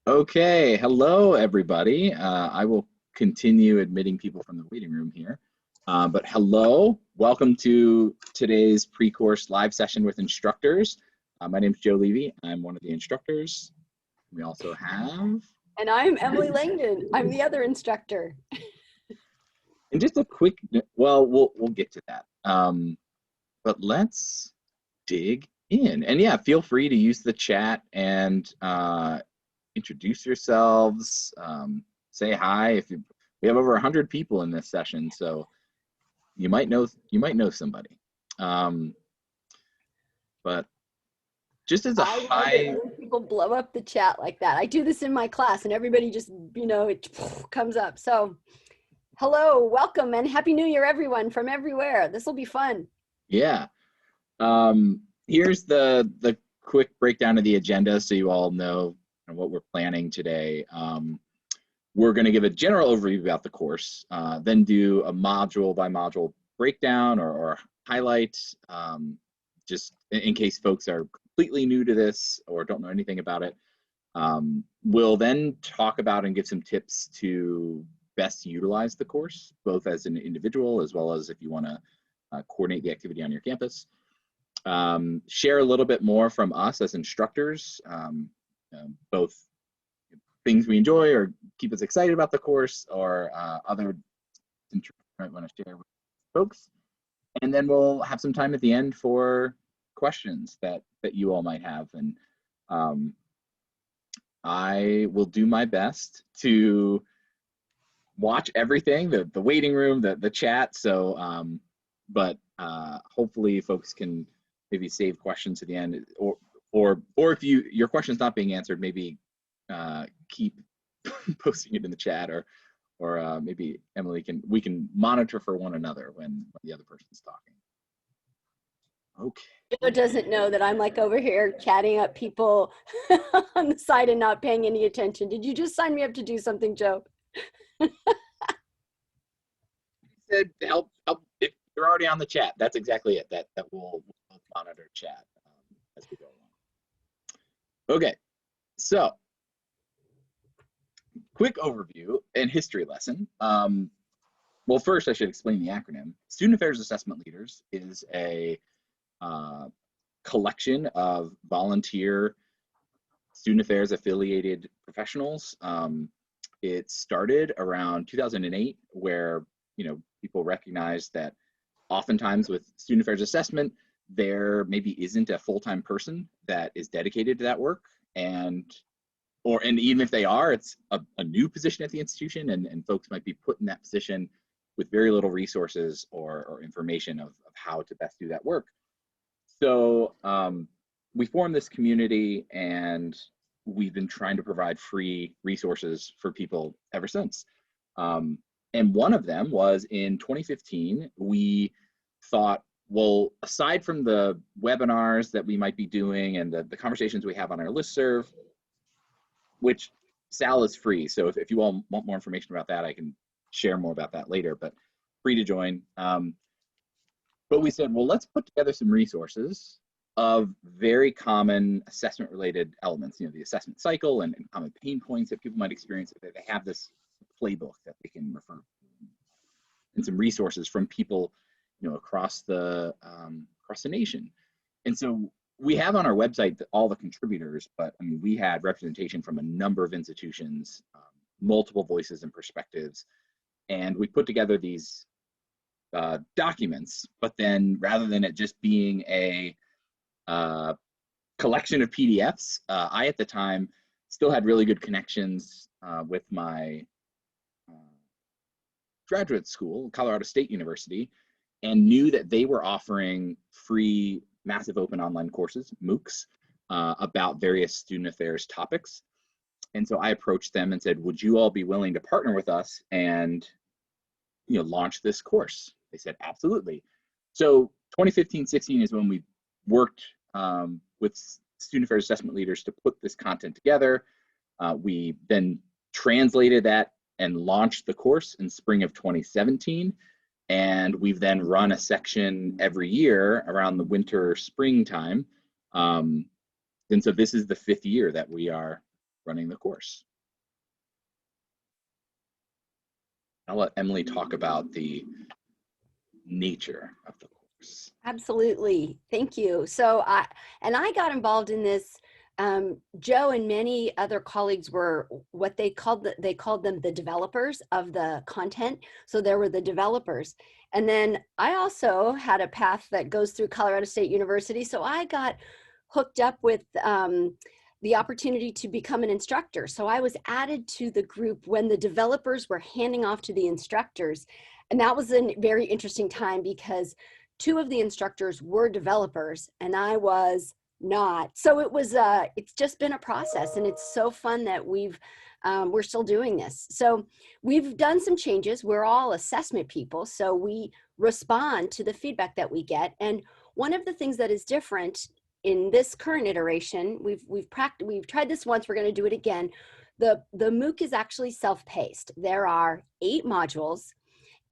Okay, hello everybody. I will continue admitting people from the waiting room here. But hello, welcome to today's pre-course live session with instructors. My name is Joe Levy. I'm one of the instructors. We also have... And I'm Emily Langdon. I'm the other instructor. And just a quick, well, we'll get to that. But let's dig in. And yeah, feel free to use the chat and introduce yourselves, say hi. We have over 100 people in this session, so you might know somebody. But just as a high, people blow up the chat like that. I do this in my class, and everybody just, it comes up. So, hello, welcome, and Happy New Year, everyone from everywhere. This will be fun. Yeah. Here's the quick breakdown of the agenda, so you all know what we're planning today. We're going to give a general overview about the course, then do a module by module breakdown or highlights, just in case folks are completely new to this or don't know anything about it. We'll then talk about and give some tips to best utilize the course, both as an individual as well as if you want to coordinate the activity on your campus. Share a little bit more from us as instructors, both things we enjoy or keep us excited about the course, or other instructors might want to share with folks. And then we'll have some time at the end for questions that you all might have. And I will do my best to watch everything, the waiting room, the chat. So, but hopefully folks can maybe save questions to the end, or if your question's not being answered, maybe keep posting it in the chat, or maybe Emily we can monitor for one another when the other person's talking. Okay. Joe doesn't know that I'm like over here chatting up people on the side and not paying any attention. Did you just sign me up to do something, Joe? You said help if you're already on the chat. That's exactly it. That we'll monitor chat as we go along. Okay, so quick overview and history lesson. Well, first I should explain the acronym. Student Affairs Assessment Leaders is a collection of volunteer student affairs affiliated professionals. It started around 2008, where people recognized that oftentimes with student affairs assessment, there maybe isn't a full-time person that is dedicated to that work, and even if they are, it's a new position at the institution, and folks might be put in that position with very little resources or information of how to best do that work. So we formed this community, and we've been trying to provide free resources for people ever since. And one of them was in 2015, we thought, well, aside from the webinars that we might be doing and the conversations we have on our listserv, which Sal is free, so if you all want more information about that, I can share more about that later, but free to join. But we said, well, let's put together some resources of very common assessment-related elements, the assessment cycle and common pain points that people might experience. That they have this playbook that they can refer to, and some resources from people, across the nation. And so we have on our website all the contributors, but I mean, we had representation from a number of institutions, multiple voices and perspectives, and we put together these documents. But then, rather than it just being a collection of PDFs, I at the time still had really good connections with my graduate school, Colorado State University, and knew that they were offering free massive open online courses, MOOCs, about various student affairs topics. And so I approached them and said, would you all be willing to partner with us and launch this course? They said, absolutely. So 2015-16 is when we worked with student affairs assessment leaders to put this content together. We then translated that and launched the course in spring of 2017. And we've then run a section every year around the winter, spring time And so this is the 5th year that we are running the course. I'll let Emily talk about the nature of the course. Absolutely. Thank you. So I got involved in this. Joe and many other colleagues were what they called them the developers of the content. So there were the developers. And then I also had a path that goes through Colorado State University. So I got hooked up with the opportunity to become an instructor. So I was added to the group when the developers were handing off to the instructors. And that was a very interesting time because 2 of the instructors were developers and I was not. So it was, it's just been a process, and it's so fun that we're still doing this. So we've done some changes. We're all assessment people, so we respond to the feedback that we get. And one of the things that is different in this current iteration, we've tried this once, we're going to do it again. The MOOC is actually self-paced. There are 8 modules.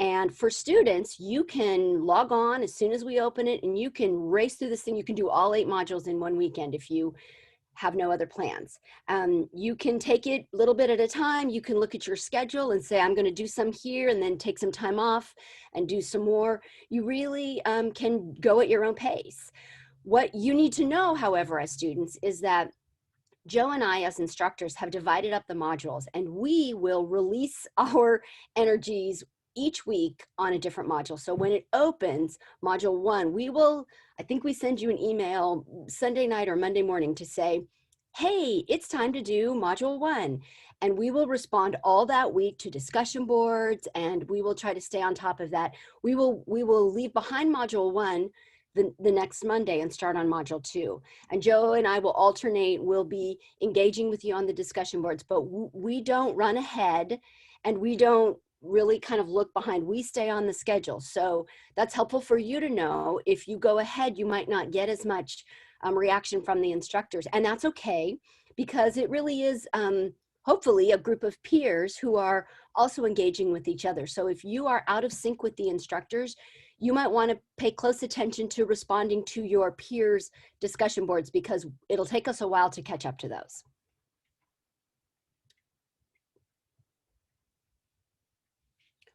And for students, you can log on as soon as we open it and you can race through this thing. You can do all 8 modules in one weekend if you have no other plans. You can take it a little bit at a time. You can look at your schedule and say, I'm going to do some here and then take some time off and do some more. You really can go at your own pace. What you need to know, however, as students, is that Joe and I, as instructors, have divided up the modules, and we will release our energies each week on a different module. So when it opens module 1, I think we send you an email Sunday night or Monday morning to say, hey, it's time to do module 1. And we will respond all that week to discussion boards, and we will try to stay on top of that. We will leave behind module 1 the next Monday and start on module 2. And Joe and I will alternate. We'll be engaging with you on the discussion boards, but we don't run ahead and we don't really kind of look behind. We stay on the schedule. So that's helpful for you to know. If you go ahead, you might not get as much reaction from the instructors. And that's okay, because it really is hopefully a group of peers who are also engaging with each other. So if you are out of sync with the instructors, you might want to pay close attention to responding to your peers' discussion boards, because it'll take us a while to catch up to those.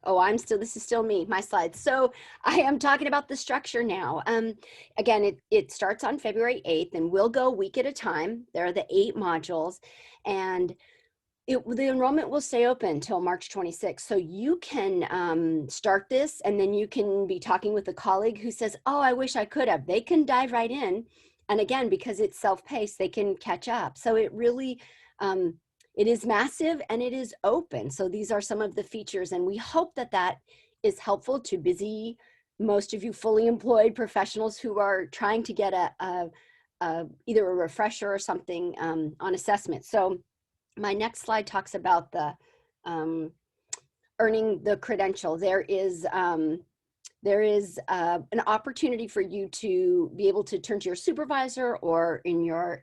Oh, this is still me, my slides. So I am talking about the structure now. Again, it starts on February 8th and we'll go week at a time. There are the 8 modules, and the enrollment will stay open till March 26th. So you can start this, and then you can be talking with a colleague who says, oh, I wish I could have. They can dive right in. And again, because it's self-paced, they can catch up. So it really, it is massive and it is open. So these are some of the features, and we hope that that is helpful to busy, most of you fully employed professionals who are trying to get either a refresher or something on assessment. So my next slide talks about the earning the credential. There is an opportunity for you to be able to turn to your supervisor or in your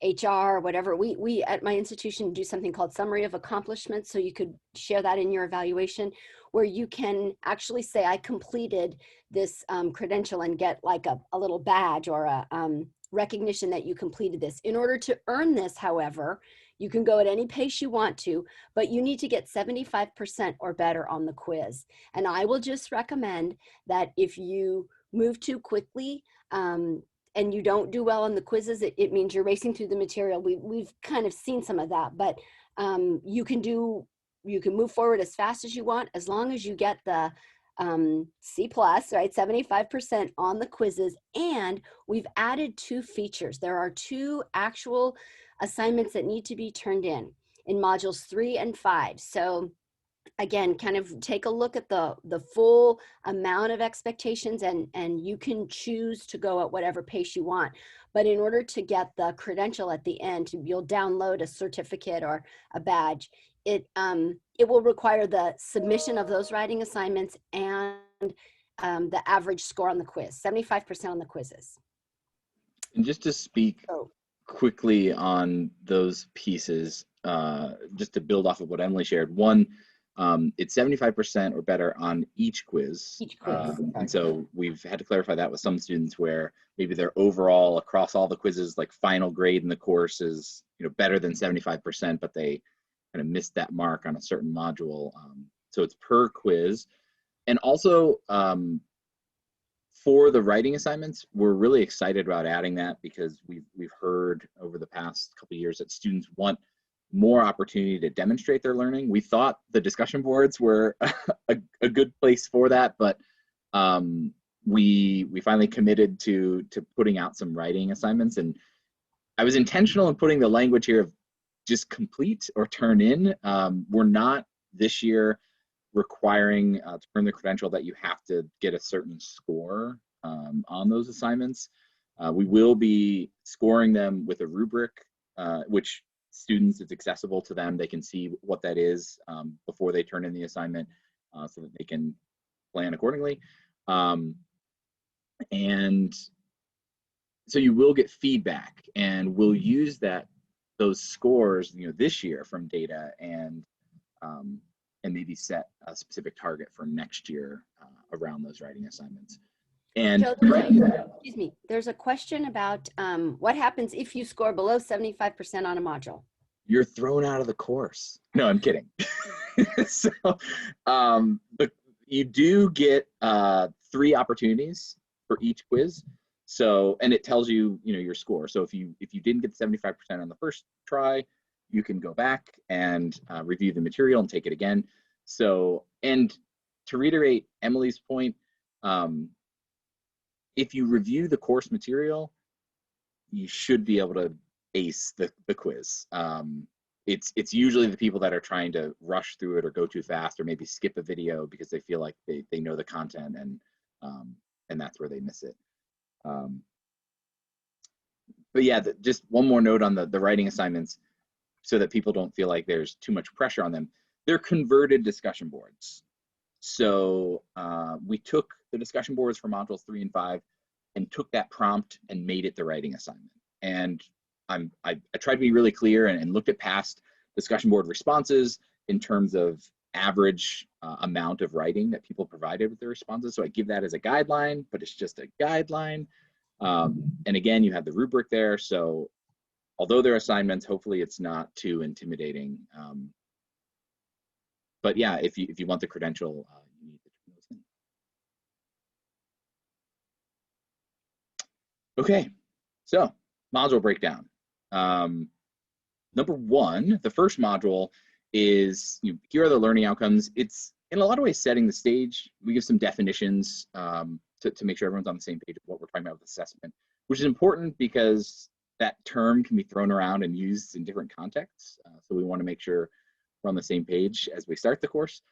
HR, whatever. We at my institution do something called summary of accomplishments. So you could share that in your evaluation, where you can actually say, I completed this credential, and get like a little badge or a recognition that you completed this. In order to earn this, however, you can go at any pace you want to, but you need to get 75% or better on the quiz. And I will just recommend that if you move too quickly and you don't do well on the quizzes, it means you're racing through the material. We've kind of seen some of that, but you can move forward as fast as you want, as long as you get the C+, right, 75% on the quizzes. And we've added 2 features. There are 2 actual assignments that need to be turned in modules 3 and 5. So again, kind of take a look at the full amount of expectations, and you can choose to go at whatever pace you want. But in order to get the credential at the end, you'll download a certificate or a badge. It will require the submission of those writing assignments and the average score on the quiz, 75% on the quizzes. And just to speak quickly on those pieces, just to build off of what Emily shared. One, It's 75% or better on each quiz. Each quiz. And so we've had to clarify that with some students where maybe their overall across all the quizzes, like final grade in the course is, better than 75%, but they kind of missed that mark on a certain module. So it's per quiz. And also for the writing assignments, we're really excited about adding that because we've heard over the past couple of years that students want more opportunity to demonstrate their learning. We thought the discussion boards were a good place for that, but we finally committed to putting out some writing assignments. And I was intentional in putting the language here of just complete or turn in. We're not this year requiring to earn the credential that you have to get a certain score on those assignments. We will be scoring them with a rubric, which students, it's accessible to them. They can see what that is before they turn in the assignment so that they can plan accordingly. And so you will get feedback, and we'll use those scores, this year from data and maybe set a specific target for next year around those writing assignments. And Joe, excuse me, there's a question about what happens if you score below 75% on a module? You're thrown out of the course. No, I'm kidding. So you do get 3 opportunities for each quiz. So, and it tells you, your score. So if you didn't get 75% on the first try, you can go back and review the material and take it again. So, and to reiterate Emily's point, if you review the course material, you should be able to ace the quiz. It's usually the people that are trying to rush through it or go too fast or maybe skip a video because they feel like they know the content and that's where they miss it. But yeah, just one more note on the writing assignments so that people don't feel like there's too much pressure on them. They're converted discussion boards. So we took the discussion boards for modules 3 and 5 and took that prompt and made it the writing assignment. And I tried to be really clear and looked at past discussion board responses in terms of average amount of writing that people provided with their responses. So I give that as a guideline, but it's just a guideline. And again, you have the rubric there. So although they're assignments, hopefully it's not too intimidating. But yeah, if you want the credential, you need to turn those in. Okay, so module breakdown. Number 1, the first module is, here are the learning outcomes. It's in a lot of ways setting the stage. We give some definitions to make sure everyone's on the same page of what we're talking about with assessment, which is important because that term can be thrown around and used in different contexts. So we want to make sure we're on the same page as we start the course.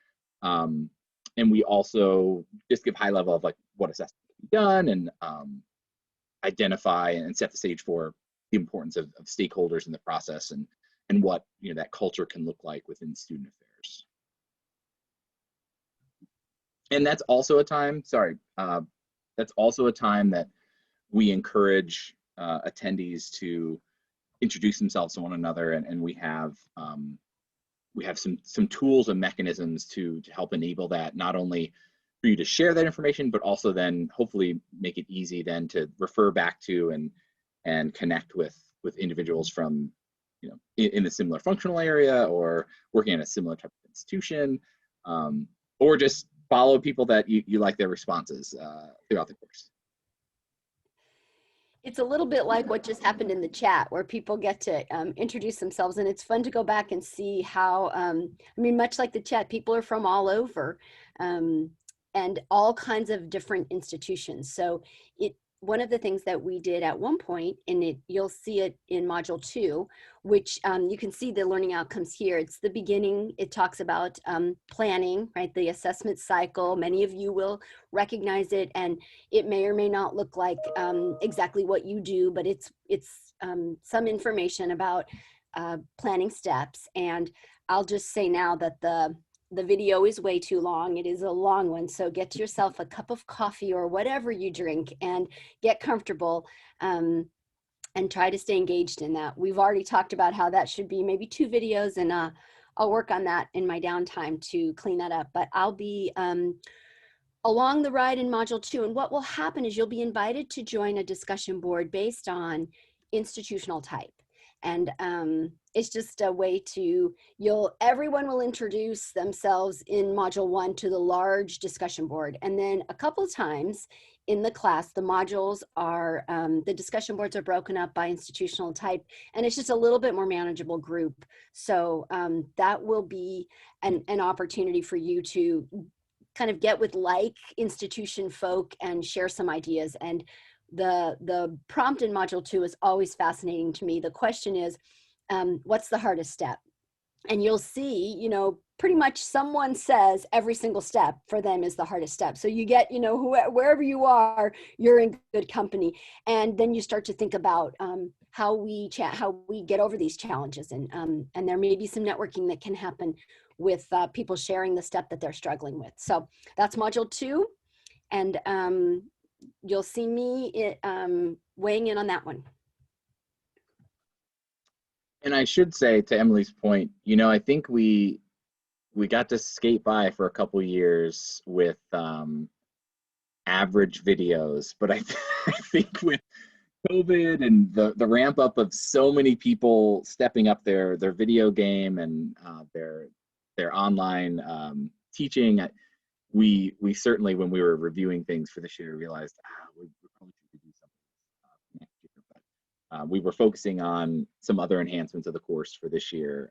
And we also just give high level of like what assessment can be done and identify and set the stage for the importance of stakeholders in the process and what that culture can look like within student affairs. And that's also a time, that's also a time that we encourage attendees to introduce themselves to one another, and we have some tools and mechanisms to help enable that, not only for you to share that information, but also then hopefully make it easy then to refer back to and connect with individuals from in a similar functional area or working in a similar type of institution, or just follow people that you like their responses throughout the course. It's a little bit like what just happened in the chat where people get to introduce themselves, and it's fun to go back and see how, I mean, much like the chat, people are from all over and all kinds of different institutions. So one of the things that we did at one point, and you'll see it in module 2, which you can see the learning outcomes here. It's the beginning. It talks about planning, right? The assessment cycle. Many of you will recognize it, and it may or may not look like exactly what you do, but it's some information about planning steps. And I'll just say now that the video is way too long. It is a long one. So get yourself a cup of coffee or whatever you drink and get comfortable and try to stay engaged in that. We've already talked about how that should be maybe 2 videos and a I'll work on that in my downtime to clean that up. But I'll be along the ride in module 2. And what will happen is you'll be invited to join a discussion board based on institutional type. And it's just a way to, everyone will introduce themselves in module 1 to the large discussion board. And then a couple of times in the class, the modules are, the discussion boards are broken up by institutional type, and it's just a little bit more manageable group. So that will be an opportunity for you to kind of get with like institution folk and share some ideas. And the prompt in module 2 is always fascinating to me. The question is, what's the hardest step? And you'll see, pretty much someone says every single step for them is the hardest step. So you get, wherever you are, you're in good company. And then you start to think about how we get over these challenges. And there may be some networking that can happen with people sharing the step that they're struggling with. So that's module 2. And you'll see me weighing in on that one. And I should say, to Emily's point, I think we got to skate by for a couple years with average videos, but I think with COVID and the ramp up of so many people stepping up their video game and their online teaching, we certainly, when we were reviewing things for this year, realized we probably should do something next year. But we were focusing on some other enhancements of the course for this year,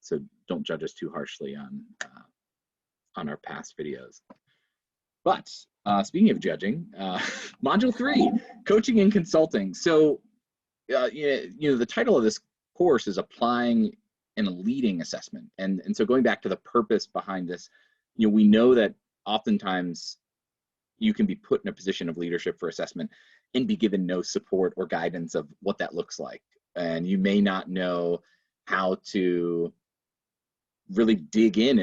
so don't judge us too harshly on our past videos. But speaking of judging, module 3, coaching and consulting. So the title of this course is applying and leading assessment, and so going back to the purpose behind this, we know that oftentimes you can be put in a position of leadership for assessment and be given no support or guidance of what that looks like, and you may not know how to really dig in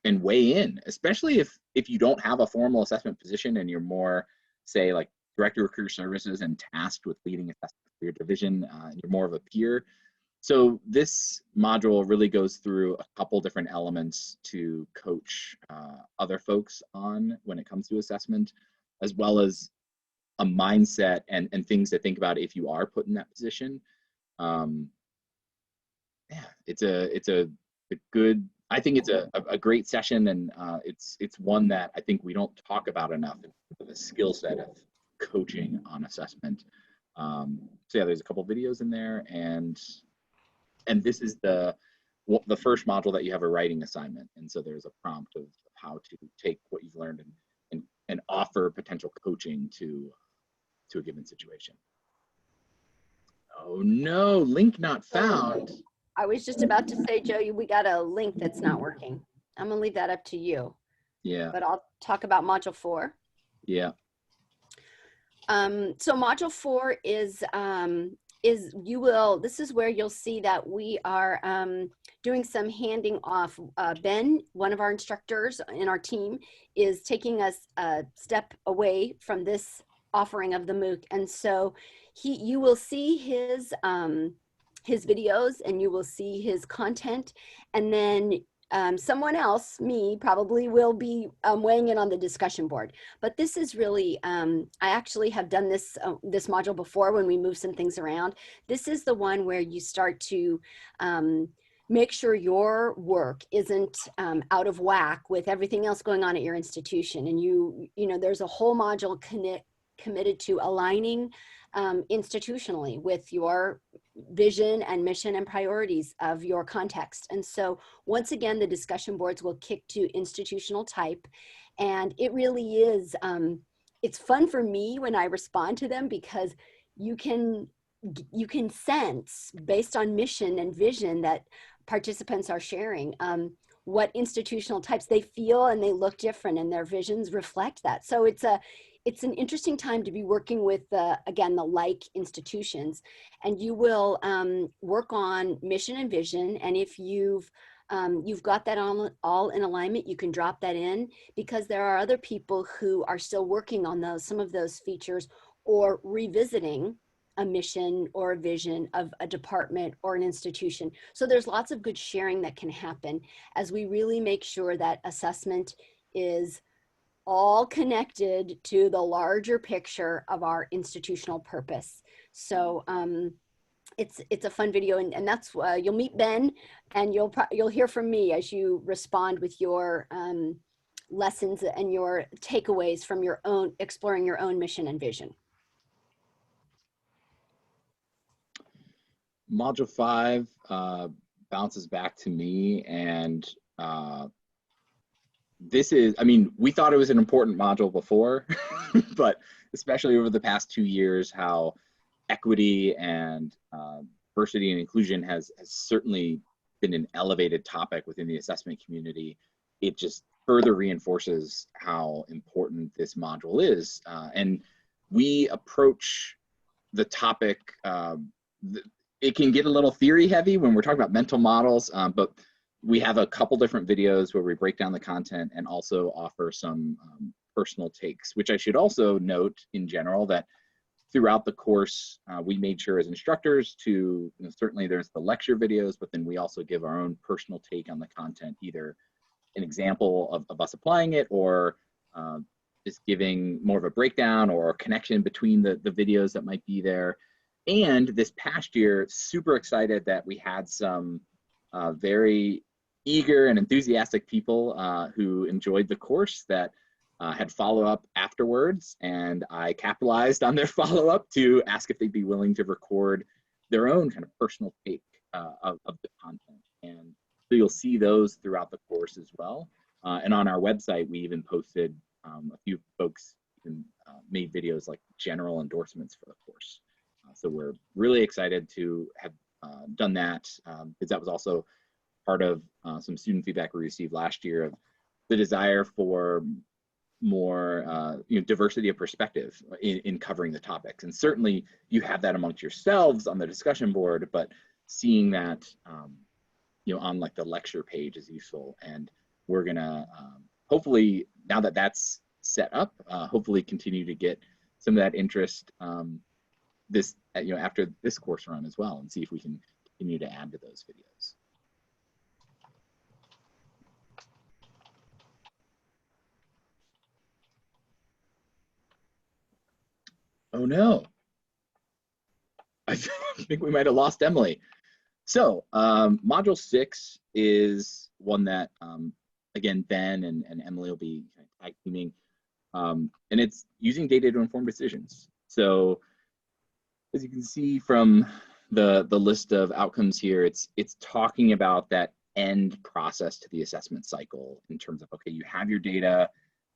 and weigh in, especially if you don't have a formal assessment position and you're more, say, like director of career services and tasked with leading assessment for your division, and you're more of a peer. So this module really goes through a couple different elements to coach other folks on when it comes to assessment, as well as a mindset and things to think about if you are put in that position. It's a good, I think it's a great session, and it's one that I think we don't talk about enough, the skill set of coaching on assessment. So yeah, there's a couple videos in there, and this is the first module that you have a writing assignment, and so there's a prompt of how to take what you've learned and offer potential coaching to a given situation. Oh no, link not found. I was just about to say, Joe, we got a link that's not working. I'm gonna leave that up to you. Yeah. But I'll talk about module 4. Yeah. So module 4 is this is where you'll see that we are doing some handing off. Ben, one of our instructors in our team, is taking us a step away from this offering of the MOOC. And so you will see his videos, and you will see his content, and then someone else, me, probably will be weighing in on the discussion board. But this is really, I actually have done this module before when we move some things around. This is the one where you start to make sure your work isn't out of whack with everything else going on at your institution. And there's a whole module committed to aligning institutionally with your vision and mission and priorities of your context. And so once again, the discussion boards will kick to institutional type, and it really is, it's fun for me when I respond to them, because you can sense, based on mission and vision that participants are sharing, what institutional types they feel, and they look different, and their visions reflect that. So it's an interesting time to be working with, again, the like institutions, and you will work on mission and vision. And if you've got that all in alignment, you can drop that in, because there are other people who are still working on some of those features, or revisiting a mission or a vision of a department or an institution. So there's lots of good sharing that can happen as we really make sure that assessment is all connected to the larger picture of our institutional purpose. So it's a fun video, and that's you'll meet Ben, and you'll hear from me as you respond with your lessons and your takeaways from your own exploring your own mission and vision. Module 5 bounces back to me, and this is, I mean, we thought it was an important module before, but especially over the past 2 years, how equity and diversity and inclusion has certainly been an elevated topic within the assessment community. It just further reinforces how important this module is. And we approach the topic, it can get a little theory heavy when we're talking about mental models, but we have a couple different videos where we break down the content and also offer some personal takes, which I should also note in general that throughout the course, we made sure as instructors to, certainly there's the lecture videos, but then we also give our own personal take on the content, either an example of us applying it, or just giving more of a breakdown or a connection between the videos that might be there. And this past year, super excited that we had some very eager and enthusiastic people who enjoyed the course that had follow-up afterwards, and I capitalized on their follow-up to ask if they'd be willing to record their own kind of personal take of the content. And so you'll see those throughout the course as well. And on our website, we even posted a few folks even made videos like general endorsements for the course. So we're really excited to have done that, because that was also part of some student feedback we received last year of the desire for more diversity of perspective in covering the topics. And certainly you have that amongst yourselves on the discussion board, but seeing that on like the lecture page is useful. And we're gonna hopefully, now that that's set up, hopefully continue to get some of that interest this after this course run as well, and see if we can continue to add to those videos. Oh no, I think we might have lost Emily. So module 6 is one that again Ben and Emily will be tag teaming, and it's using data to inform decisions. So as you can see from the list of outcomes here, it's talking about that end process to the assessment cycle in terms of, okay, you have your data,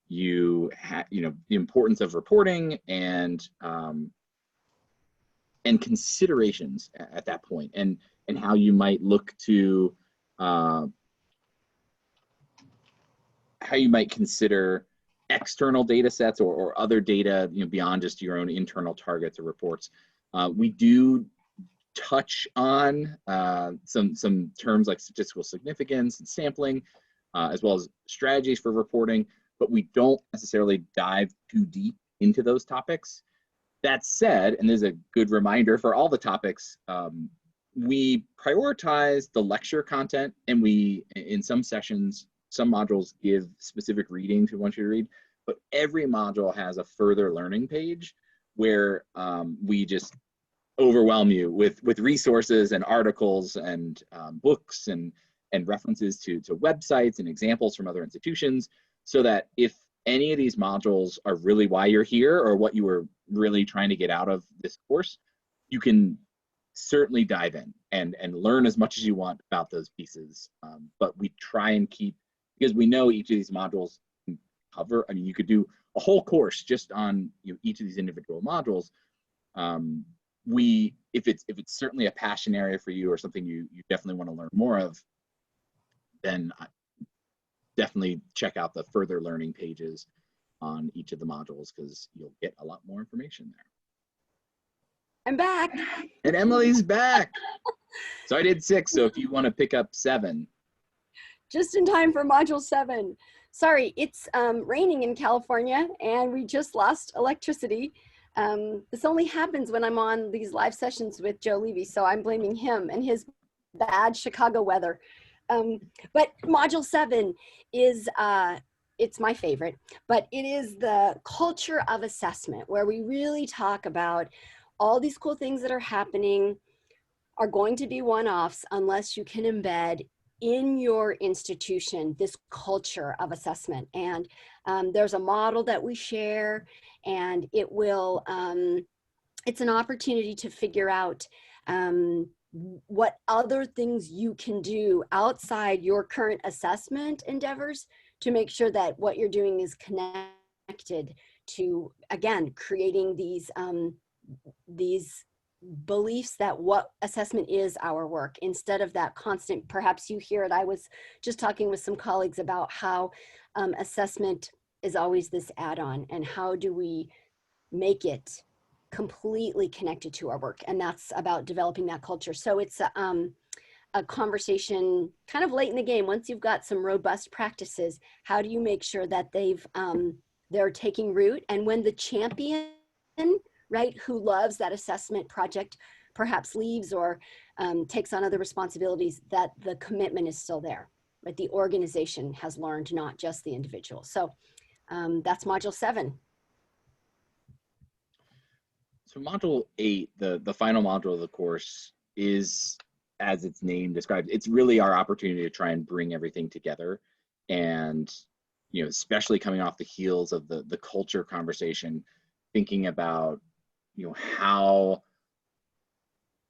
you have the importance of reporting and considerations at that point, and how you might look to how you might consider external data sets or other data beyond just your own internal targets or reports. We do touch on some terms like statistical significance and sampling, as well as strategies for reporting, but we don't necessarily dive too deep into those topics. That said, and there's a good reminder for all the topics, we prioritize the lecture content, and we, in some sessions, some modules give specific readings we want you to read, but every module has a further learning page where we just overwhelm you with resources and articles and books and references to websites and examples from other institutions, so that if any of these modules are really why you're here or what you were really trying to get out of this course, you can certainly dive in and learn as much as you want about those pieces. But we try and keep, because we know each of these modules can cover, I mean, you could do a whole course just on each of these individual modules. If it's certainly a passion area for you or something you definitely want to learn more of, then definitely check out the further learning pages on each of the modules, because you'll get a lot more information there. I'm back. And Emily's back. So I did 6, so if you want to pick up 7. Just in time for module 7. Sorry, it's raining in California and we just lost electricity. This only happens when I'm on these live sessions with Joe Levy, so I'm blaming him and his bad Chicago weather. But Module 7 is, it's my favorite, but it is the culture of assessment, where we really talk about all these cool things that are happening are going to be one-offs unless you can embed in your institution this culture of assessment. And there's a model that we share, and it will, it's an opportunity to figure out what other things you can do outside your current assessment endeavors to make sure that what you're doing is connected to, again, creating these beliefs that what assessment is our work, instead of that constant, perhaps you hear it. I was just talking with some colleagues about how assessment is always this add-on, and how do we make it completely connected to our work. And that's about developing that culture. So it's a conversation kind of late in the game. Once you've got some robust practices, how do you make sure that they're taking root? And when the champion, right, who loves that assessment project perhaps leaves or takes on other responsibilities, that the commitment is still there, right? The organization has learned, not just the individual. So that's Module 7. So Module 8, the final module of the course, is, as its name describes, it's really our opportunity to try and bring everything together. And, you know, especially coming off the heels of the culture conversation, thinking about, you know,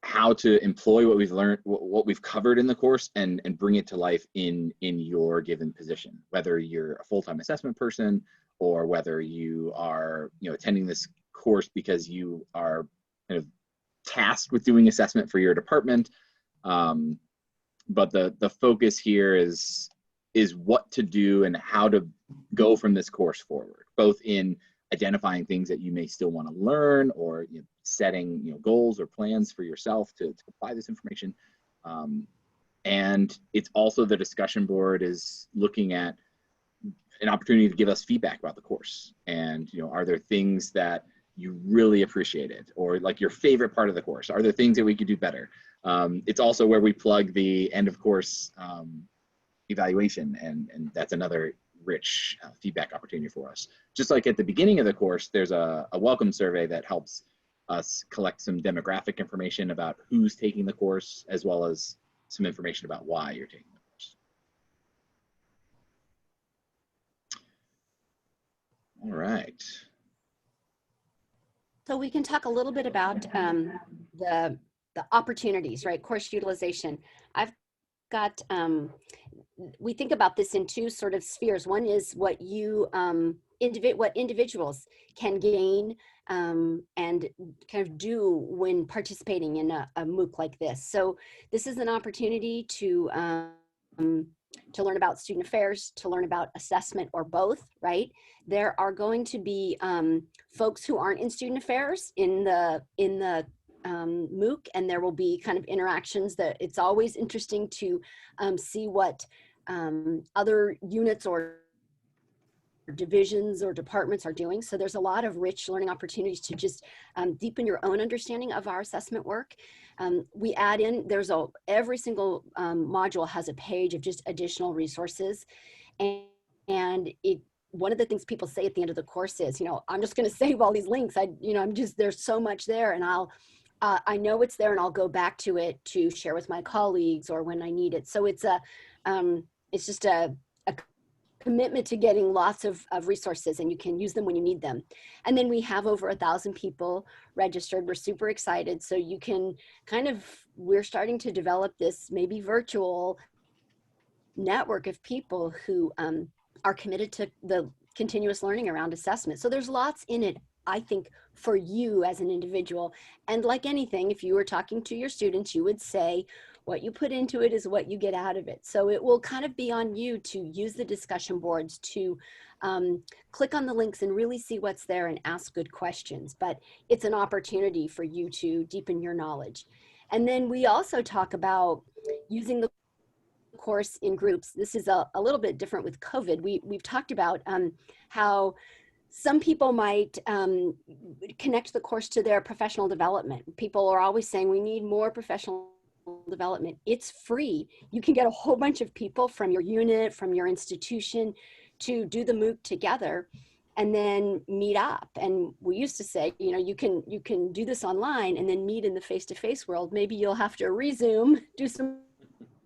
how to employ what we've learned, what we've covered in the course, and bring it to life in your given position, whether you're a full-time assessment person or whether you are, you know, attending this course because you are kind of tasked with doing assessment for your department. But the focus here is what to do and how to go from this course forward, both in identifying things that you may still want to learn, or, you know, setting, you know, goals or plans for yourself to apply this information. And it's also, the discussion board is looking at an opportunity to give us feedback about the course. And, you know, are there things that you really appreciated, or like your favorite part of the course? Are there things that we could do better? It's also where we plug the end of course evaluation, and that's another rich feedback opportunity for us. Just like at the beginning of the course, there's a welcome survey that helps us collect some demographic information about who's taking the course, as well as some information about why you're taking the course. All right. So we can talk a little bit about the opportunities, right? Course utilization. I've got, we think about this in two sort of spheres. One is what you, what individuals can gain and kind of do when participating in a MOOC like this. So this is an opportunity to learn about student affairs, to learn about assessment, or both, right? There are going to be folks who aren't in student affairs in the MOOC, and there will be kind of interactions that it's always interesting to see what other units or divisions or departments are doing. So there's a lot of rich learning opportunities to just deepen your own understanding of our assessment work. We add in, every single module has a page of just additional resources. And one of the things people say at the end of the course is, you know, I'm just going to save all these links. There's so much there, and I know it's there, and I'll go back to it to share with my colleagues or when I need it. So it's just a commitment to getting lots of resources, and you can use them when you need them. And then we have over 1,000 people registered. We're super excited. So you can we're starting to develop this maybe virtual network of people who are committed to the continuous learning around assessment. So there's lots in it, I think, for you as an individual. And like anything, if you were talking to your students, you would say, what you put into it is what you get out of it. So it will kind of be on you to use the discussion boards to click on the links and really see what's there and ask good questions. But it's an opportunity for you to deepen your knowledge. And then we also talk about using the course in groups. This is a little bit different with COVID. We've talked about how Some people might connect the course to their professional development. People are always saying we need more professional development. It's free. You can get a whole bunch of people from your unit, from your institution to do the MOOC together and then meet up. And we used to say, you know, you can do this online and then meet in the face-to-face world. Maybe you'll have to resume, do some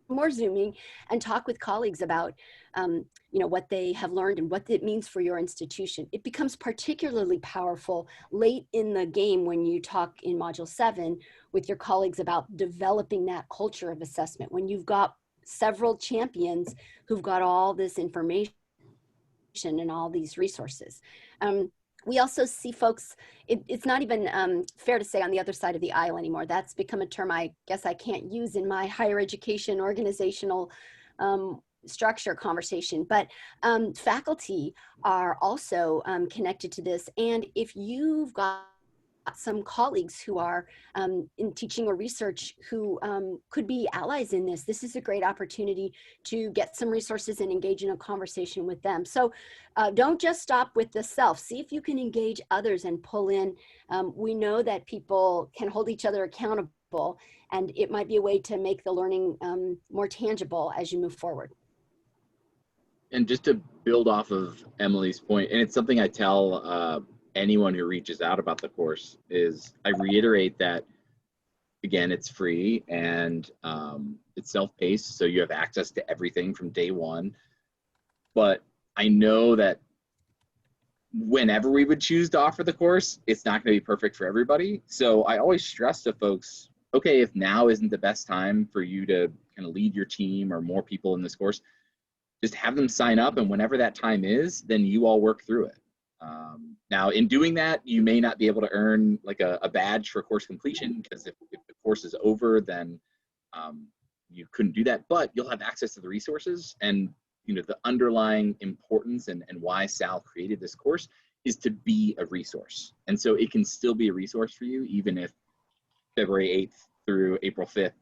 more Zooming and talk with colleagues about you know, what they have learned and what it means for your institution. It becomes particularly powerful late in the game when you talk in Module 7 with your colleagues about developing that culture of assessment, when you've got several champions who've got all this information and all these resources. We also see folks, it's not even fair to say on the other side of the aisle anymore. That's become a term I guess I can't use in my higher education organizational structure conversation, but faculty are also connected to this. And if you've got some colleagues who are in teaching or research who could be allies in this, this is a great opportunity to get some resources and engage in a conversation with them. So don't just stop with the self. See if you can engage others and pull in. We know that people can hold each other accountable, and it might be a way to make the learning more tangible as you move forward. And just to build off of Emily's point, and it's something I tell anyone who reaches out about the course, is I reiterate that, again, it's free and it's self-paced, so you have access to everything from day one. But I know that whenever we would choose to offer the course, it's not going to be perfect for everybody. So I always stress to folks, okay, if now isn't the best time for you to kind of lead your team or more people in this course, just have them sign up, and whenever that time is, then you all work through it. Now, in doing that, you may not be able to earn like a badge for course completion, because if the course is over, then you couldn't do that, but you'll have access to the resources. And you know, the underlying importance and why Sal created this course is to be a resource. And so it can still be a resource for you, even if February 8th through April 5th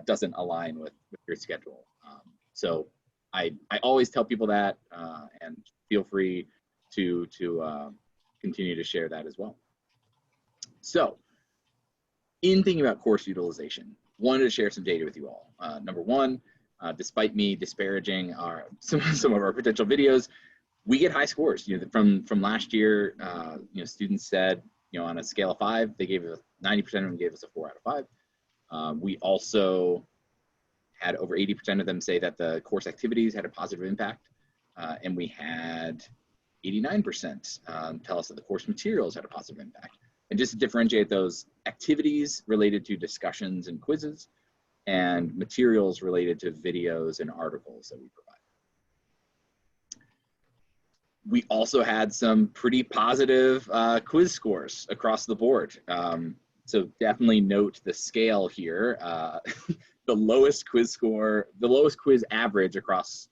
doesn't align with your schedule. So I always tell people that, and feel free to continue to share that as well. So in thinking about course utilization, wanted to share some data with you all. Number one, despite me disparaging some of our potential videos, we get high scores. You know, from last year, you know, students said, you know, on a scale of 5, they gave us 90% of them gave us a 4 out of 5. We also had over 80% of them say that the course activities had a positive impact, and we had 89% tell us that the course materials had a positive impact. And just to differentiate those, activities related to discussions and quizzes, and materials related to videos and articles that we provide. We also had some pretty positive quiz scores across the board. So definitely note the scale here. The lowest quiz score, the lowest quiz average across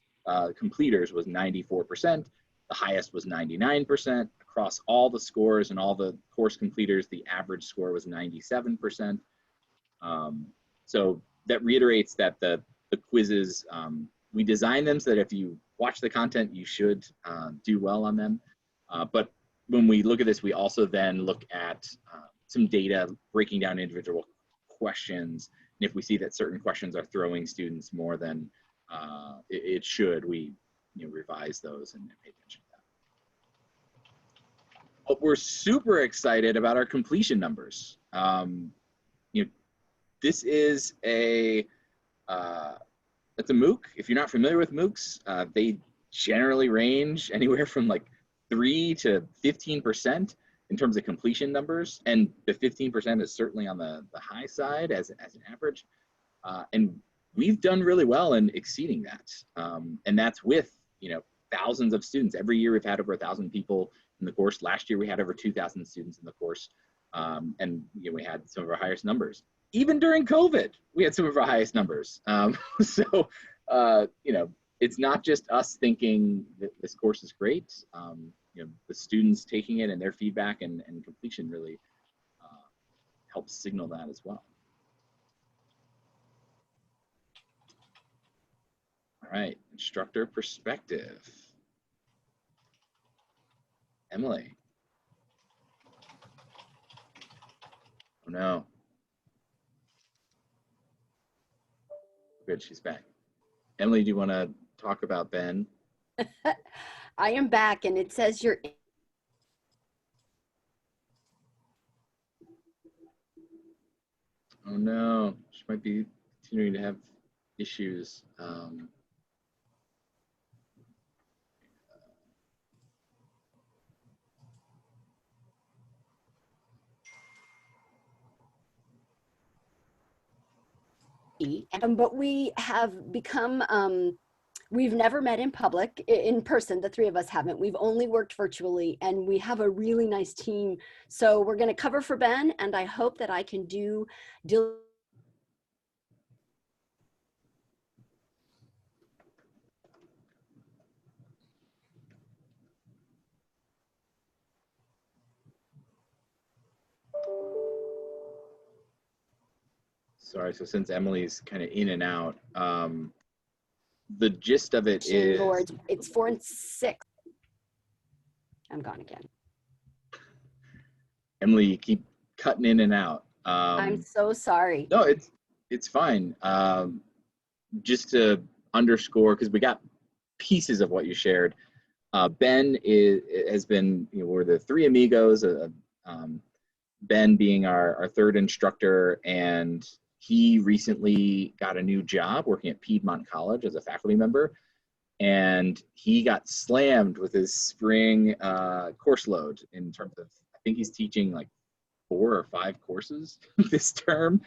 completers was 94%. The highest was 99%. Across all the scores and all the course completers, the average score was 97%. So that reiterates that the quizzes, we designed them so that if you watch the content, you should do well on them. But when we look at this, we also then look at some data breaking down individual questions. And if we see that certain questions are throwing students more than it should, we revise those and pay attention to that. But we're super excited about our completion numbers. This is it's a MOOC. If you're not familiar with MOOCs, they generally range anywhere from like 3 to 15% in terms of completion numbers, and the 15% is certainly on the high side as an average. And we've done really well in exceeding that, and that's with thousands of students. Every year we've had over 1,000 people in the course. Last year we had over 2,000 students in the course, and we had some of our highest numbers. Even during COVID, we had some of our highest numbers. So, it's not just us thinking that this course is great. The students taking it and their feedback and completion really helps signal that as well. All right, instructor perspective. Emily. no. Good, she's back. Emily, do you want to talk about Ben? I am back, and it says you're. Oh no, she might be continuing to have issues. But we have become, we've never met in public, in person, the three of us haven't. We've only worked virtually, and we have a really nice team. So we're going to cover for Ben, and I hope that I can do. Sorry, so since Emily's kind of in and out, the gist of it is boards. It's 4 and 6. I'm gone again. Emily, you keep cutting in and out. I'm so sorry. No, it's fine. Just to underscore, because we got pieces of what you shared. Ben has been, we're the three amigos. Ben being our third instructor, and he recently got a new job working at Piedmont College as a faculty member, and he got slammed with his spring course load in terms of, I think he's teaching like 4 or 5 courses this term,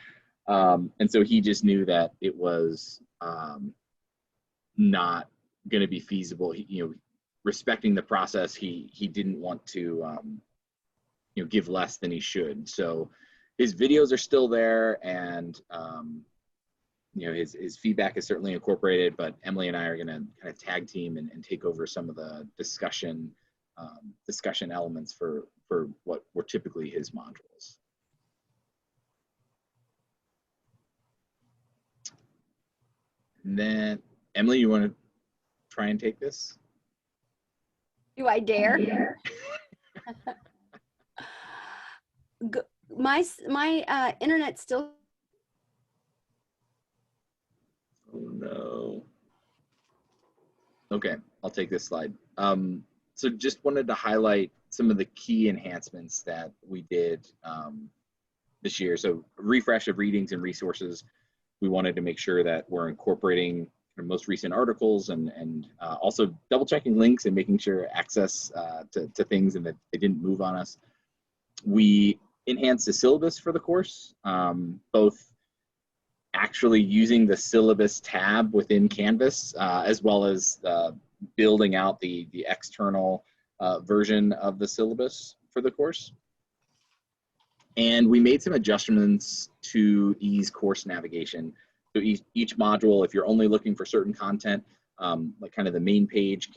and so he just knew that it was not going to be feasible. Respecting the process, he didn't want to give less than he should. So his videos are still there, and his feedback is certainly incorporated, but Emily and I are going to kind of tag team and take over some of the discussion elements for what were typically his modules. And then Emily, you want to try and take this? Do I dare? My internet still. Oh no. Okay, I'll take this slide. So just wanted to highlight some of the key enhancements that we did this year. So refresh of readings and resources. We wanted to make sure that we're incorporating the most recent articles and also double checking links and making sure access to things and that they didn't move on us. We enhanced the syllabus for the course, both actually using the syllabus tab within Canvas, as well as building out the external version of the syllabus for the course. And we made some adjustments to ease course navigation. So each module, if you're only looking for certain content, like kind of the main page,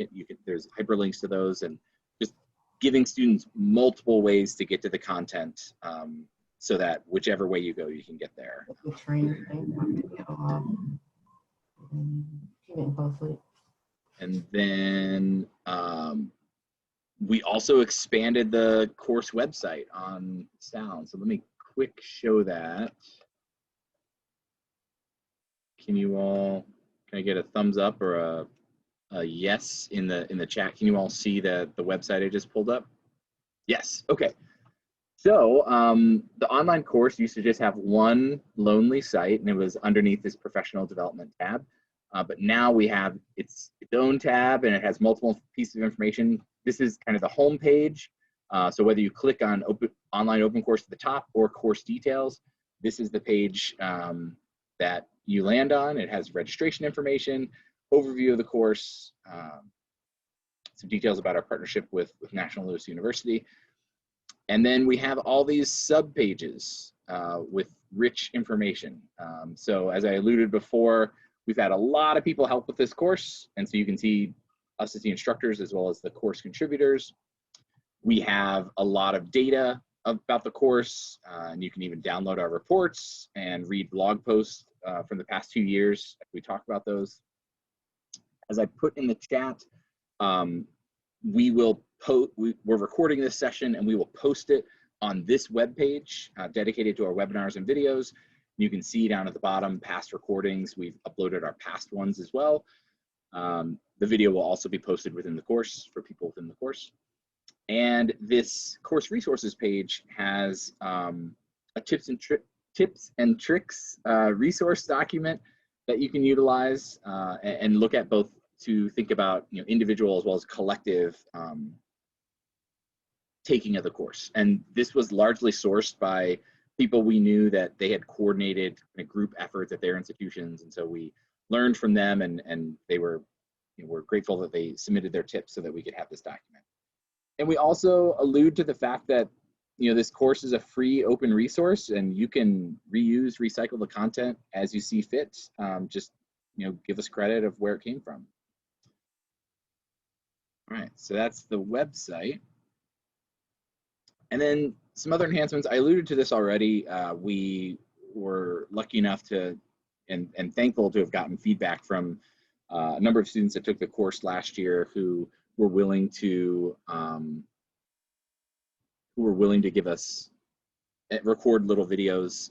there's hyperlinks to those, and just giving students multiple ways to get to the content, so that whichever way you go, you can get there. And then we also expanded the course website on Sound. So let me quick show that. Can I get a thumbs up or a yes in the chat? Can you all see the website I just pulled up? Yes, okay. So the online course used to just have one lonely site, and it was underneath this professional development tab. But now we have its own tab, and it has multiple pieces of information. This is kind of the home page. So whether you click on online open course at the top or course details, this is the page that you land on. It has registration information, overview of the course, some details about our partnership with National Louis University. And then we have all these sub pages with rich information. So as I alluded before, we've had a lot of people help with this course. And so you can see us as the instructors as well as the course contributors. We have a lot of data about the course, and you can even download our reports and read blog posts from the past 2 years. We talk about those. As I put in the chat, we're recording this session and we will post it on this web page dedicated to our webinars and videos. You can see down at the bottom past recordings. We've uploaded our past ones as well. The video will also be posted within the course for people within the course. And this course resources page has a tips and tricks resource document that you can utilize and look at, both to think about individual as well as collective taking of the course. And this was largely sourced by people we knew that they had coordinated group efforts at their institutions, and so we learned from them, and they were we're grateful that they submitted their tips so that we could have this document. And we also allude to the fact that this course is a free open resource, and you can reuse, recycle the content as you see fit. Just give us credit of where it came from. All right, so that's the website. And then some other enhancements. I alluded to this already. We were lucky enough to, and thankful to have gotten feedback from a number of students that took the course last year who were willing to give us record little videos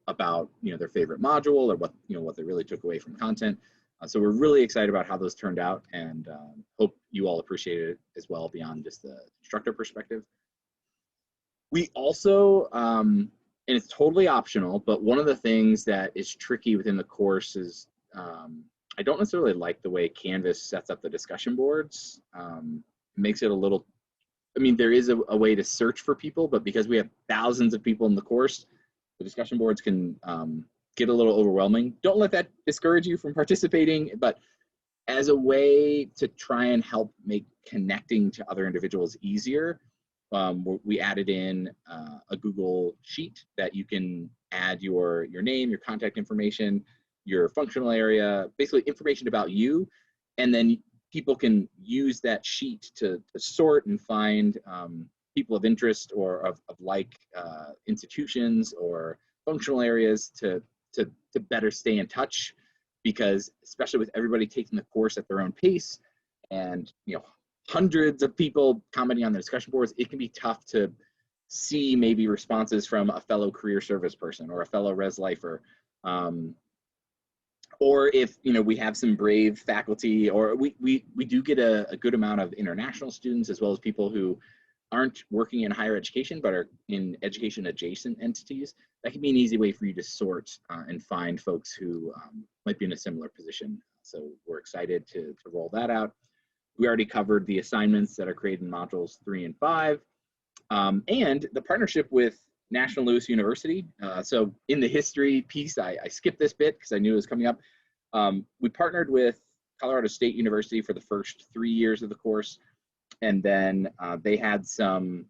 about their favorite module or what they really took away from content. So we're really excited about how those turned out, and hope you all appreciate it as well beyond just the instructor perspective. We also, and it's totally optional, but one of the things that is tricky within the course is I don't necessarily like the way Canvas sets up the discussion boards. It makes it a little, there is a way to search for people, but because we have thousands of people in the course, the discussion boards can get a little overwhelming. Don't let that discourage you from participating, but as a way to try and help make connecting to other individuals easier, we added in a Google Sheet that you can add your name, your contact information, your functional area, basically information about you, and then people can use that sheet to sort and find people of interest or of like institutions or functional areas to better stay in touch, because especially with everybody taking the course at their own pace and hundreds of people commenting on the discussion boards, it can be tough to see maybe responses from a fellow career service person or a fellow res lifer. Or if we have some brave faculty, or we do get a good amount of international students, as well as people who aren't working in higher education but are in education adjacent entities. That can be an easy way for you to sort and find folks who might be in a similar position. So we're excited to roll that out. We already covered the assignments that are created in modules 3 and 5, and the partnership with National Louis University. So in the history piece, I skipped this bit because I knew it was coming up. We partnered with Colorado State University for the first 3 years of the course, and then they had some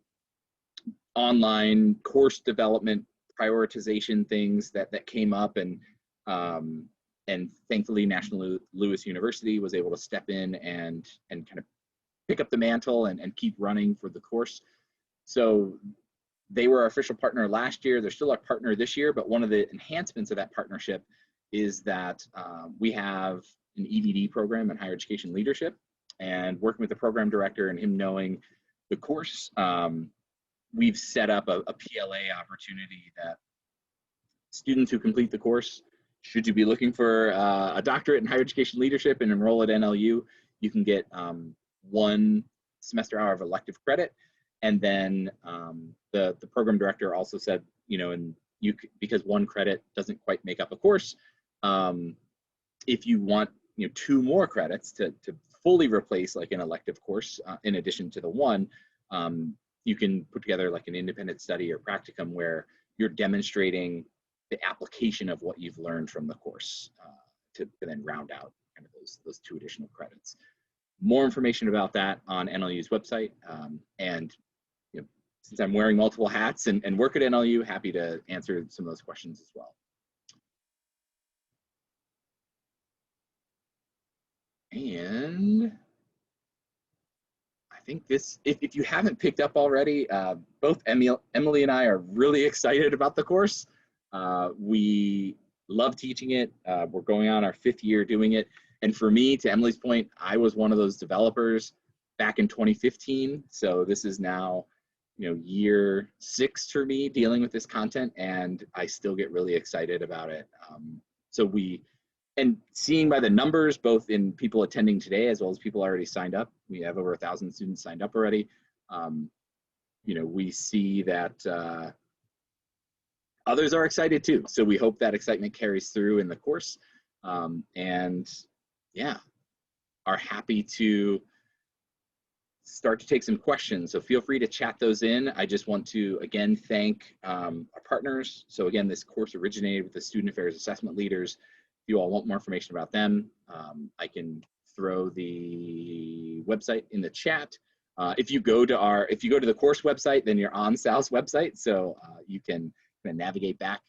online course development prioritization things that came up, and thankfully National Louis University was able to step in and kind of pick up the mantle and keep running for the course. So they were our official partner last year. They're still our partner this year, but one of the enhancements of that partnership is that we have an EDD program in higher education leadership, and working with the program director and him knowing the course, we've set up a PLA opportunity that students who complete the course, should you be looking for a doctorate in higher education leadership and enroll at NLU, you can get 1 semester hour of elective credit. And then the program director also said, and because 1 credit doesn't quite make up a course, if you want 2 more credits to fully replace like an elective course in addition to the 1, you can put together like an independent study or practicum where you're demonstrating the application of what you've learned from the course to then round out kind of those 2 additional credits. More information about that on NLU's website, and since I'm wearing multiple hats and work at NLU, happy to answer some of those questions as well. And I think this, if you haven't picked up already, both Emily and I are really excited about the course. We love teaching it. We're going on our 5th year doing it. And for me, to Emily's point, I was one of those developers back in 2015. So this is now year 6 for me dealing with this content, and I still get really excited about it. So and seeing by the numbers, both in people attending today as well as people already signed up, we have over 1,000 students signed up already. We see that others are excited too. So we hope that excitement carries through in the course, and yeah, are happy to start to take some questions. So feel free to chat those in. I just want to, again, thank our partners. So again, this course originated with the Student Affairs Assessment Leaders. If you all want more information about them, I can throw the website in the chat. If you go to the course website, then you're on Sal's website. So you can navigate back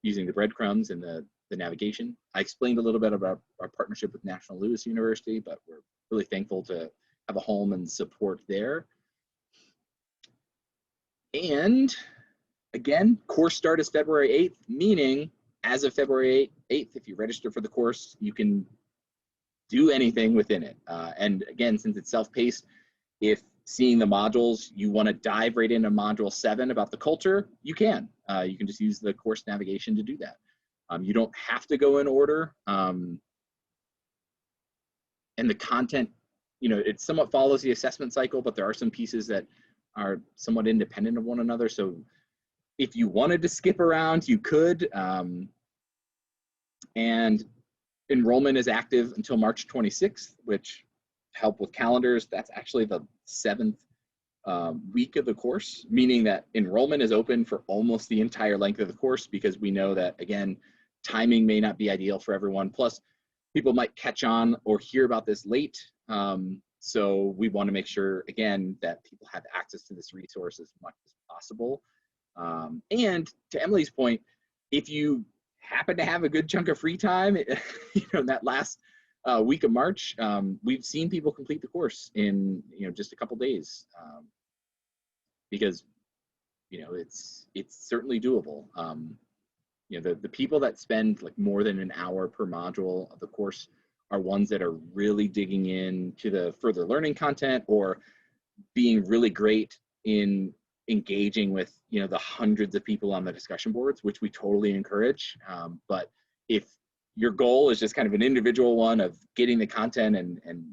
using the breadcrumbs and the navigation. I explained a little bit about our partnership with National Louis University, but we're really thankful to have a home and support there. And again, course start is February 8th, meaning as of February 8th, if you register for the course, you can do anything within it. And again, since it's self-paced, if seeing the modules, you want to dive right into module 7 about the culture, you can. You can just use the course navigation to do that. You don't have to go in order. And the content, it somewhat follows the assessment cycle, but there are some pieces that are somewhat independent of one another. So if you wanted to skip around, you could. And enrollment is active until March 26th, which help with calendars. That's actually the 7th week of the course, meaning that enrollment is open for almost the entire length of the course, because we know that, again, timing may not be ideal for everyone. Plus, people might catch on or hear about this late. So we want to make sure, again, that people have access to this resource as much as possible. And to Emily's point, if you happen to have a good chunk of free time, in that last week of March, we've seen people complete the course in just a couple days, because it's certainly doable. The people that spend like more than an hour per module of the course are ones that are really digging into the further learning content, or being really great in engaging with the hundreds of people on the discussion boards, which we totally encourage. But if your goal is just kind of an individual one of getting the content and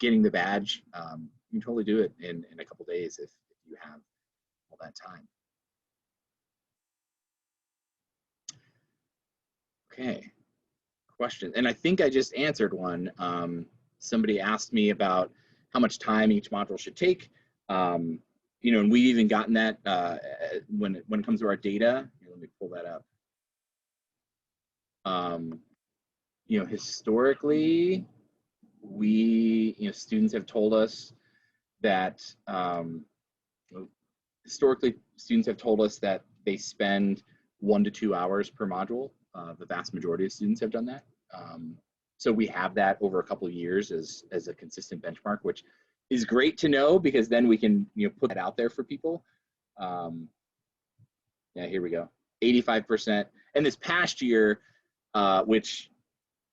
getting the badge, you can totally do it in a couple days if you have all that time. Okay, question. And I think I just answered one. Somebody asked me about how much time each module should take. And we've even gotten that when it comes to our data. Here, let me pull that up. Historically, students have told us that they spend 1 to 2 hours per module. The vast majority of students have done that. So we have that over a couple of years as a consistent benchmark, which is great to know, because then we can put that out there for people. Yeah, here we go. 85%. And this past year, which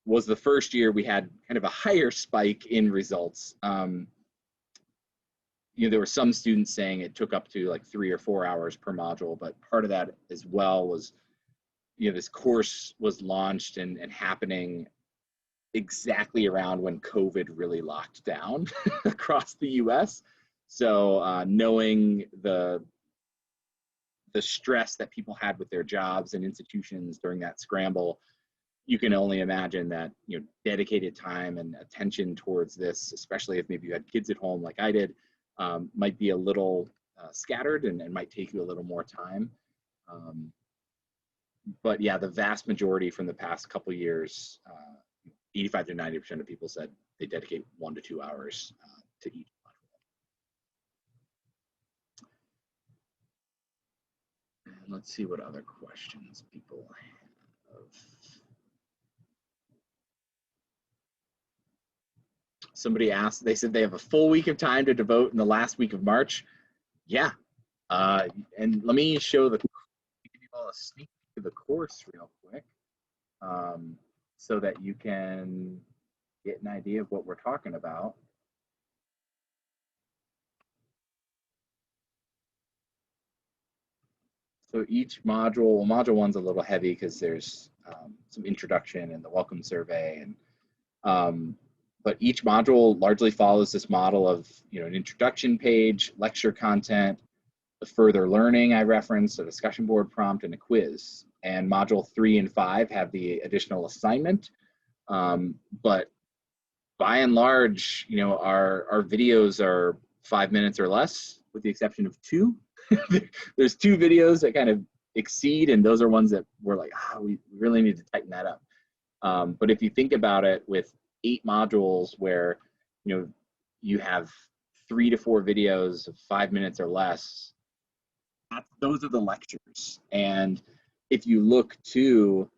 was the first year we had kind of a higher spike in results. There were some students saying it took up to like 3 or 4 hours per module, but part of that as well was, this course was launched and happening exactly around when COVID really locked down across the US. So knowing the stress that people had with their jobs and institutions during that scramble, you can only imagine that dedicated time and attention towards this, especially if maybe you had kids at home like I did, might be a little scattered and might take you a little more time. But yeah, the vast majority from the past couple of years, 85 to 90% of people said they dedicate 1 to 2 hours to each module. And let's see what other questions people have. Somebody asked, they said they have a full week of time to devote in the last week of March. Yeah, and let me show give you all a sneak peek of the course real quick, so that you can get an idea of what we're talking about. So each module, well, module one's a little heavy because there's some introduction and the welcome survey, and but each module largely follows this model of, you know, an introduction page, lecture content, the further learning I referenced, a discussion board prompt, and a quiz. And module 3 and 5 have the additional assignment, but by and large, you know, our videos are 5 minutes or less, with the exception of 2. There's 2 videos that kind of exceed, and those are ones that we're like, we really need to tighten that up. But if you think about it, with 8 modules where, you know, you have 3 to 4 videos of 5 minutes or less, those are the lectures. And if you look to,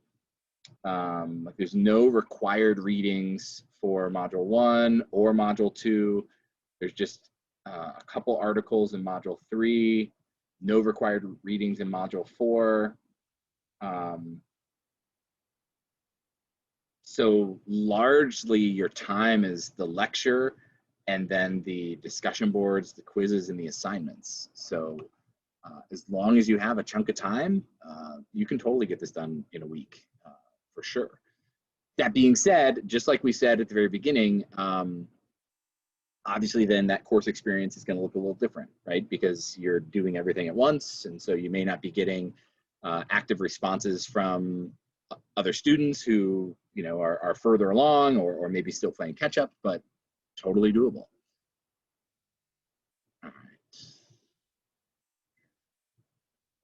like, there's no required readings for module 1 or module 2. There's just a couple articles in module 3, no required readings in module 4. So largely your time is the lecture and then the discussion boards, the quizzes, and the assignments. So as long as you have a chunk of time, you can totally get this done in a week, for sure. That being said, just like we said at the very beginning, obviously then that course experience is going to look a little different, right? Because you're doing everything at once, and so you may not be getting active responses from other students who, you know, are further along or maybe still playing catch up, but totally doable. All right.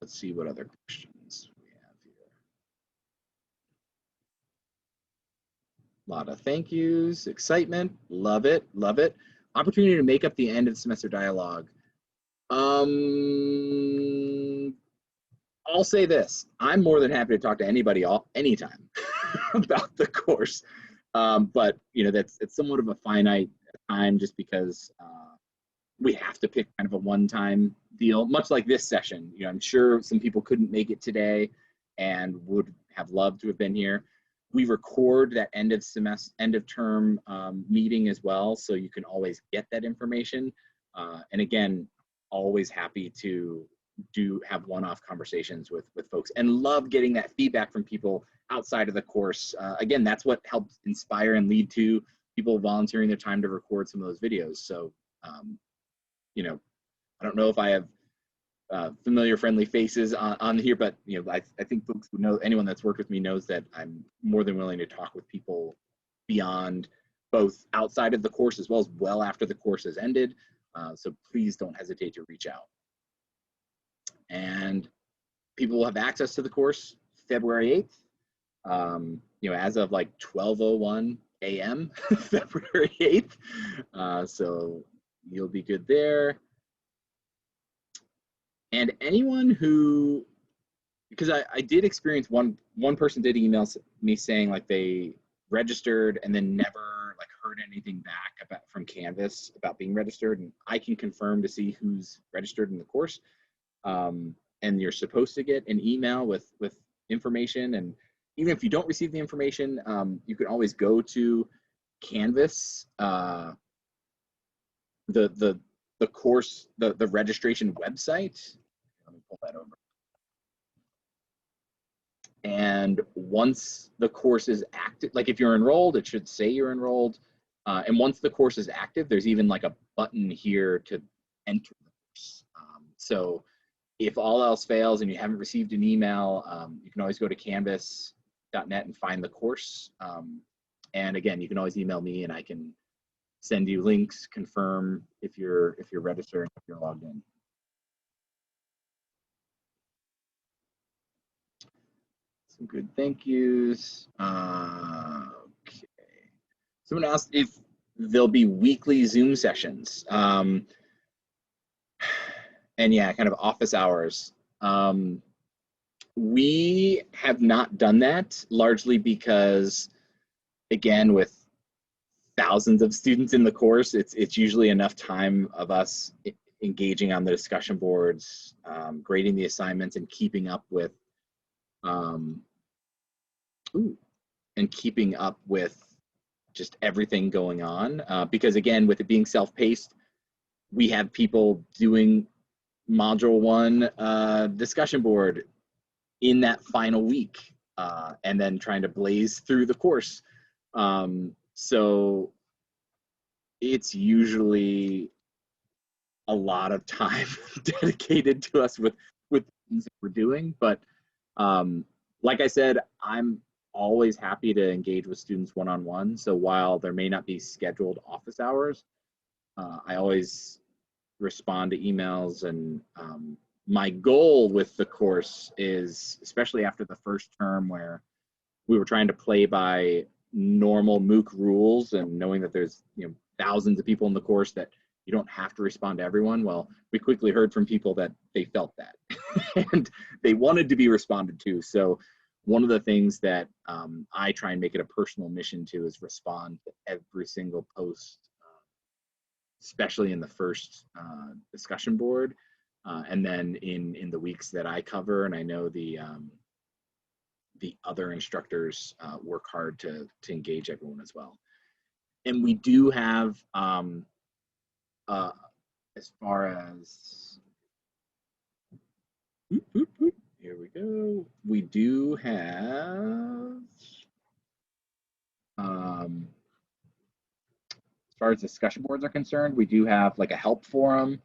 Let's see what other questions we have here. A lot of thank yous, excitement, love it, love it. Opportunity to make up the end of semester dialogue. I'll say this: I'm more than happy to talk to anybody anytime about the course, but you know, it's somewhat of a finite time, just because we have to pick kind of a one-time deal, much like this session. You know, I'm sure some people couldn't make it today and would have loved to have been here. We record that end of semester, end of term meeting as well, so you can always get that information. And again, always happy to have one-off conversations with folks, and love getting that feedback from people outside of the course. Again, that's what helps inspire and lead to people volunteering their time to record some of those videos. So, you know, I don't know if I have familiar friendly faces on here, but you know, I think folks who know, anyone that's worked with me knows that I'm more than willing to talk with people beyond, both outside of the course as well after the course has ended. So please don't hesitate to reach out. And people will have access to the course February 8th, you know, as of like 12:01 a.m. February 8th. So you'll be good there. And anyone who, because I did experience one person did email me saying like they registered and then never like heard anything back from Canvas about being registered, and I can confirm to see who's registered in the course. And you're supposed to get an email with information, and even if you don't receive the information, you can always go to Canvas, the course, the registration website. Let me pull that over. And once the course is active, like if you're enrolled, it should say you're enrolled. And once the course is active, there's even like a button here to enter the course. So if all else fails and you haven't received an email, you can always go to canvas.net and find the course. And again, you can always email me and I can send you links, confirm if you're registered, if you're logged in. Some good thank yous. Okay. Someone asked if there'll be weekly Zoom sessions. And yeah, kind of office hours. We have not done that, largely because, again, with thousands of students in the course, it's usually enough time of us engaging on the discussion boards, grading the assignments, and keeping up with just everything going on. Because again, with it being self-paced, we have people doing module 1 discussion board in that final week, and then trying to blaze through the course. So it's usually a lot of time dedicated to us with things that we're doing. But like I said, I'm always happy to engage with students one-on-one. So while there may not be scheduled office hours, I always respond to emails. And my goal with the course is, especially after the first term where we were trying to play by normal MOOC rules and knowing that there's thousands of people in the course, that you don't have to respond to everyone. Well, we quickly heard from people that they felt that and they wanted to be responded to. So one of the things that I try and make it a personal mission to is respond to every single post, especially in the first discussion board, and then in the weeks that I cover. And I know the other instructors work hard to engage everyone as well. And we do have, as far as, here we go, we do have, as far as discussion boards are concerned, we do have like a help forum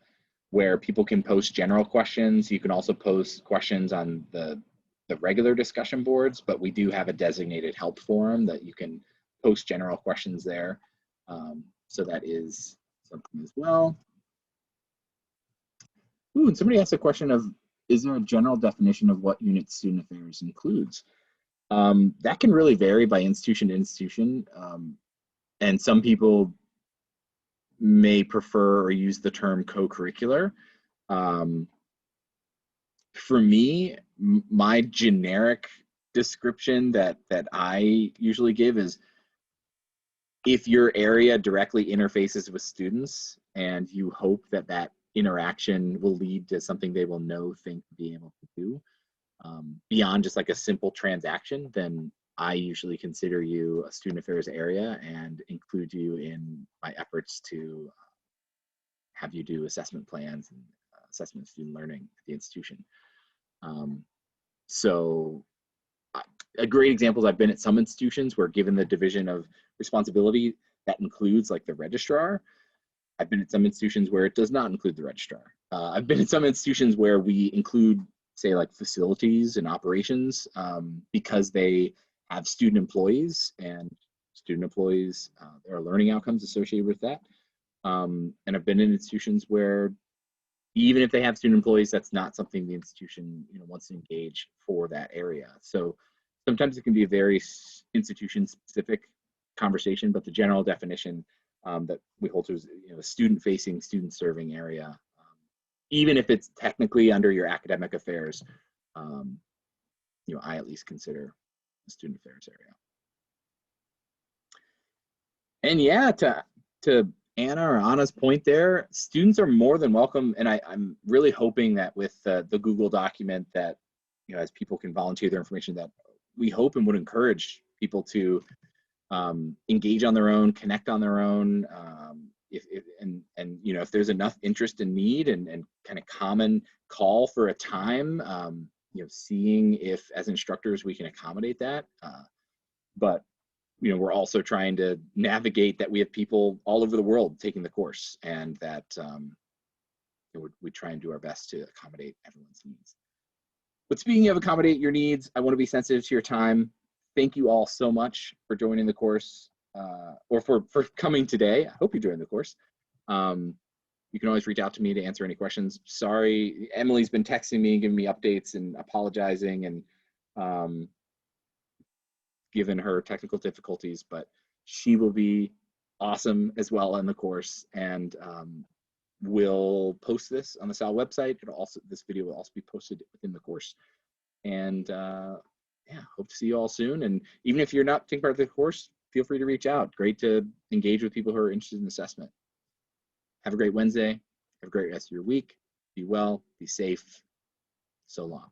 where people can post general questions. You can also post questions on the regular discussion boards, but we do have a designated help forum that you can post general questions there. So that is something as well. Ooh, and somebody asked a question of, is there a general definition of what unit student affairs includes? That can really vary by institution to institution. And some people may prefer or use the term co-curricular. For me, my generic description that I usually give is, if your area directly interfaces with students and you hope that that interaction will lead to something they will know, think, be able to do, beyond just like a simple transaction, then I usually consider you a student affairs area and include you in my efforts to have you do assessment plans and assessment of student learning at the institution. So a great example is, I've been at some institutions where, given the division of responsibility that includes like the registrar, I've been at some institutions where it does not include the registrar. I've been at some institutions where we include, say, like facilities and operations, because they have student employees, and student employees, there are learning outcomes associated with that. And I've been in institutions where, even if they have student employees, that's not something the institution wants to engage for that area. So sometimes it can be a very institution-specific conversation, but the general definition that we hold to is a student-facing, student-serving area. Even if it's technically under your academic affairs, I at least consider the student affairs area. And yeah, to Anna or Anna's point there, students are more than welcome. And I'm really hoping that with the Google document, that as people can volunteer their information, that we hope and would encourage people to engage on their own, connect on their own. If there's enough interest and need and kind of common call for a time, seeing if as instructors we can accommodate that. But we're also trying to navigate that we have people all over the world taking the course, and that we try and do our best to accommodate everyone's needs. But speaking of accommodate your needs, I want to be sensitive to your time. Thank you all so much for joining the course, or for coming today. I hope you're joining the course. You can always reach out to me to answer any questions. Sorry, Emily's been texting me, giving me updates and apologizing, and given her technical difficulties, but she will be awesome as well in the course. And we'll post this on the SAL website. This video will also be posted within the course. And yeah, hope to see you all soon. And even if you're not taking part of the course, feel free to reach out. Great to engage with people who are interested in assessment. Have a great Wednesday. Have a great rest of your week. Be well, be safe. So long.